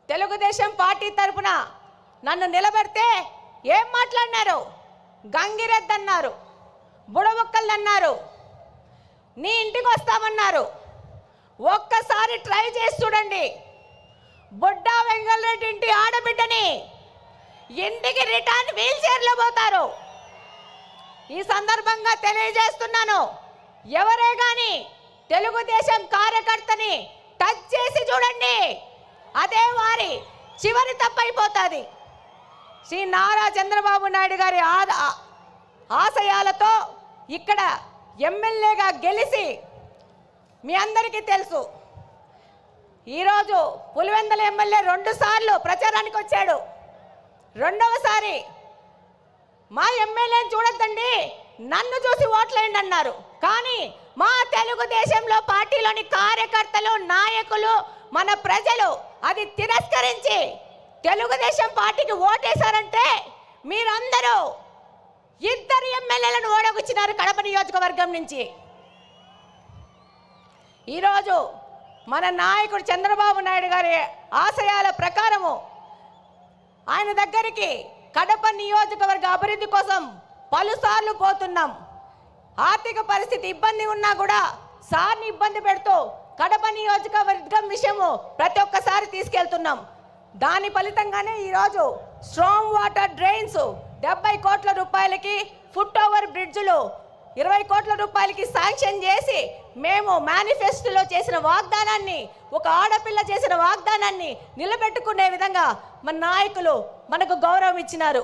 Telugu Desam party తరపున నన్ను నిలబెడితే ఏం మాట్లాడినారు? గంగిరెద్దు అన్నారు, బుడబొక్కలు అన్నారు, నీ ఇంటికి వస్తామన్నారు. ఒక్కసారి ట్రై చేసి చూడండి. బొడ్డా వెంగళరెడ్డి ఇంటి ఆడబిడ్డని ఇంటికి రిటర్న్ వీల్ చైర్లో పోతారు. ఈ సందర్భంగా తెలియజేస్తున్నాను, ఎవరే కానీ తెలుగుదేశం కార్యకర్తని టచ్ చేసి చూడండి, అదే వారి చివరి తప్పైపోతుంది. శ్రీ నారా చంద్రబాబు నాయుడు గారి ఆశయాలతో ఇక్కడ ఎమ్మెల్యేగా గెలిచి మీ అందరికీ తెలుసు, ఈరోజు పులివెందుల ఎమ్మెల్యే 2 సార్లు ప్రచారానికి వచ్చాడు. రెండవసారి మా ఎమ్మెల్యేని చూడొద్దండి, నన్ను చూసి ఓట్లేయండి అన్నారు. కానీ మా తెలుగుదేశంలో పార్టీలోని కార్యకర్తలు, నాయకులు, మన ప్రజలు అది తిరస్కరించి తెలుగుదేశం పార్టీకి ఓటేశారంటే మీరందరూ 2 ఎమ్మెల్యేలను ఓడగొచ్చినారు కడప నియోజకవర్గం నుంచి. ఈరోజు మన నాయకుడు చంద్రబాబు నాయుడు గారి ఆశయాల ప్రకారము ఆయన దగ్గరికి కడప నియోజకవర్గ అభివృద్ధి కోసం పలుసార్లు పోతున్నాం. ఆర్థిక పరిస్థితి ఇబ్బంది ఉన్నా కూడా సార్ని ఇబ్బంది పెడుతూ కడప నియోజకవర్గం విషయము ప్రతి ఒక్కసారి తీసుకెళ్తున్నాం. దాని ఫలితంగానే ఈరోజు స్ట్రాంగ్ వాటర్ డ్రైన్స్ 70 కోట్ల రూపాయలకి, ఫుట్ ఓవర్ బ్రిడ్జ్లు 20 కోట్ల రూపాయలకి శాంక్షన్ చేసి మేము మేనిఫెస్టోలో చేసిన వాగ్దానాన్ని, ఒక ఆడపిల్ల చేసిన వాగ్దానాన్ని నిలబెట్టుకునే విధంగా మన నాయకులు మనకు గౌరవం ఇచ్చినారు.